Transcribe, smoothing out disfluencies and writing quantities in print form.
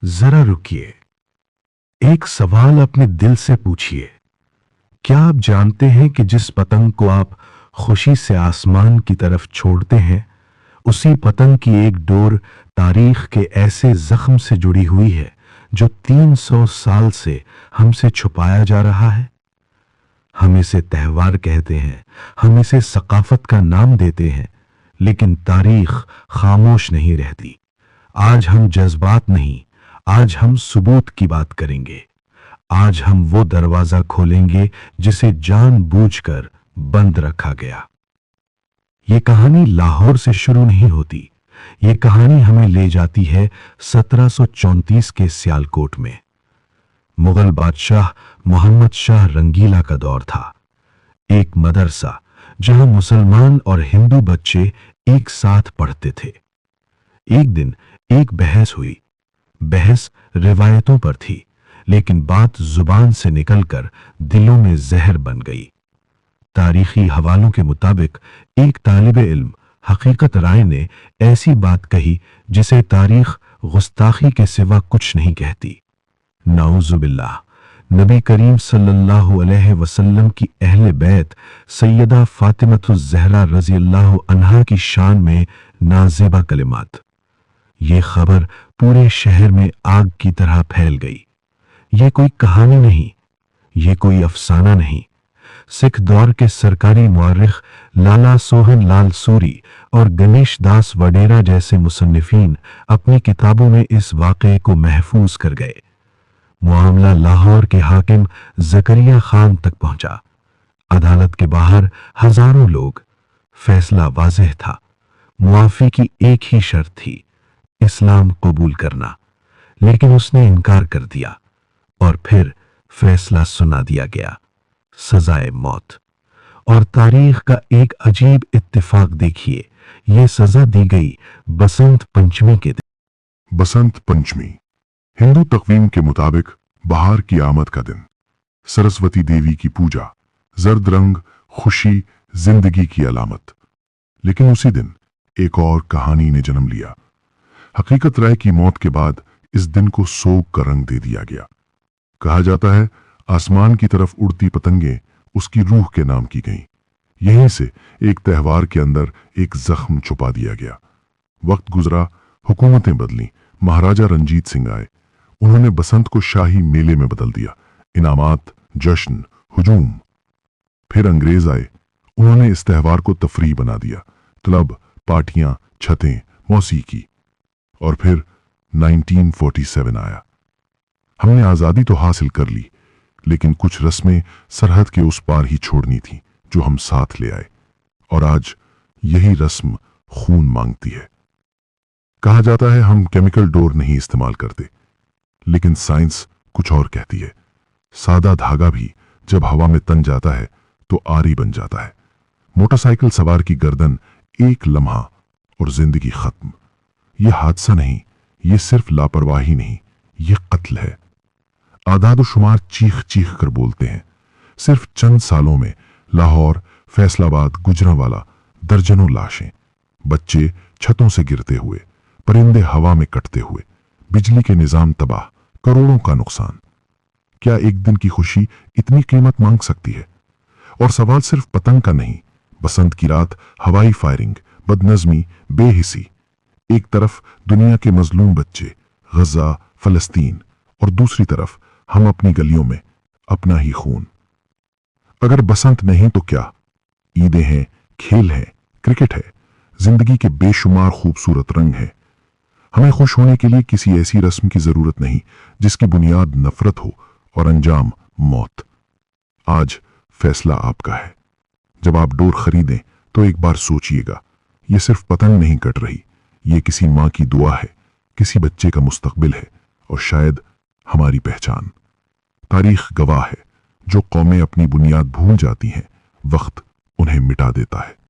जरा रुकिए, एक सवाल अपने दिल से पूछिए। क्या आप जानते हैं कि जिस पतंग को आप खुशी से आसमान की तरफ छोड़ते हैं, उसी पतंग की एक डोर तारीख के ऐसे जख्म से जुड़ी हुई है जो 300 साल से हमसे छुपाया जा रहा है। हम इसे त्यौहार कहते हैं, हम इसे सकाफत का नाम देते हैं, लेकिन तारीख खामोश नहीं रहती। आज हम जज्बात नहीं, आज हम सबूत की बात करेंगे। आज हम वो दरवाजा खोलेंगे जिसे जानबूझकर बंद रखा गया। ये कहानी लाहौर से शुरू नहीं होती। ये कहानी हमें ले जाती है 1734 के सियालकोट में। मुगल बादशाह मोहम्मद शाह रंगीला का दौर था। एक मदरसा जहां मुसलमान और हिंदू बच्चे एक साथ पढ़ते थे। एक दिन एक बहस हुई। बहस रिवायतों पर थी, लेकिन बात जुबान से निकलकर दिलों में जहर बन गई। तारीखी हवालों के मुताबिक एक तालिबे इल्म हकीकत राय ने ऐसी बात कही जिसे तारीख गुस्ताखी के सिवा कुछ नहीं कहती। नाउजुबिल्लाह, नबी करीम सल्लल्लाहु अलैहि वसल्लम की अहले बैत सैयदा फातिमतुज़ ज़हरा रज़ियल्लाहु अन्हा की शान में नाज़िबा कलिमात। ये खबर पूरे शहर में आग की तरह फैल गई। ये कोई कहानी नहीं, ये कोई अफसाना नहीं। सिख दौर के सरकारी मुअर्रिख लाला सोहन लाल सूरी और गणेश दास वडेरा जैसे मुसन्निफीन अपनी किताबों में इस वाक़े को महफूज कर गए। मामला लाहौर के हाकिम जकरिया खान तक पहुंचा। अदालत के बाहर हजारों लोग। फैसला वाज़ेह था। मुआफी की एक ही शर्त थी, इस्लाम कबूल करना। लेकिन उसने इनकार कर दिया और फिर फैसला सुना दिया गया, सजाए मौत। और तारीख का एक अजीब इत्तेफाक देखिए, ये सजा दी गई बसंत पंचमी के दिन। बसंत पंचमी हिंदू तकवीम के मुताबिक बहार की आमद का दिन, सरस्वती देवी की पूजा, जर्द रंग, खुशी, जिंदगी की अलामत। लेकिन उसी दिन एक और कहानी ने जन्म लिया। हकीकत राय की मौत के बाद इस दिन को सोग का रंग दे दिया गया। कहा जाता है आसमान की तरफ उड़ती पतंगें उसकी रूह के नाम की गईं। यहीं से एक त्यौहार के अंदर एक जख्म छुपा दिया गया। वक्त गुजरा, हुकूमतें बदली, महाराजा रंजीत सिंह आए। उन्होंने बसंत को शाही मेले में बदल दिया। इनामात, जश्न, हुजूम। फिर अंग्रेज आए। उन्होंने इस त्यौहार को तफरीह बना दिया। क्लब, पार्टियां, छतें, मौसीकी। और फिर 1947 आया। हमने आजादी तो हासिल कर ली, लेकिन कुछ रस्में सरहद के उस पार ही छोड़नी थी जो हम साथ ले आए। और आज यही रस्म खून मांगती है। कहा जाता है हम केमिकल डोर नहीं इस्तेमाल करते, लेकिन साइंस कुछ और कहती है। सादा धागा भी जब हवा में तन जाता है तो आरी बन जाता है। मोटरसाइकिल सवार की गर्दन एक लम्हा और जिंदगी खत्म। यह हादसा नहीं, यह सिर्फ लापरवाही नहीं, यह कत्ल है। आदाद शुमार चीख चीख कर बोलते हैं। सिर्फ चंद सालों में लाहौर, फैसलाबाद, गुजरांवाला, दर्जनों लाशें, बच्चे छतों से गिरते हुए, परिंदे हवा में कटते हुए, बिजली के निजाम तबाह, करोड़ों का नुकसान। क्या एक दिन की खुशी इतनी कीमत मांग सकती है? और सवाल सिर्फ पतंग का नहीं। बसंत की रात हवाई फायरिंग, बदनजमी, बेहिसी। एक तरफ दुनिया के मजलूम बच्चे, गजा, फलस्तीन, और दूसरी तरफ हम अपनी गलियों में अपना ही खून। अगर बसंत नहीं तो क्या? ईदें हैं, खेल है, क्रिकेट है, जिंदगी के बेशुमार खूबसूरत रंग हैं। हमें खुश होने के लिए किसी ऐसी रस्म की जरूरत नहीं जिसकी बुनियाद नफरत हो और अंजाम मौत। आज फैसला आपका है। जब आप डोर खरीदें तो एक बार सोचिएगा, यह सिर्फ पतंग नहीं कट रही, ये किसी मां की दुआ है, किसी बच्चे का मुस्तकबिल है, और शायद हमारी पहचान। तारीख गवाह है, जो कौमें अपनी बुनियाद भूल जाती हैं, वक्त उन्हें मिटा देता है।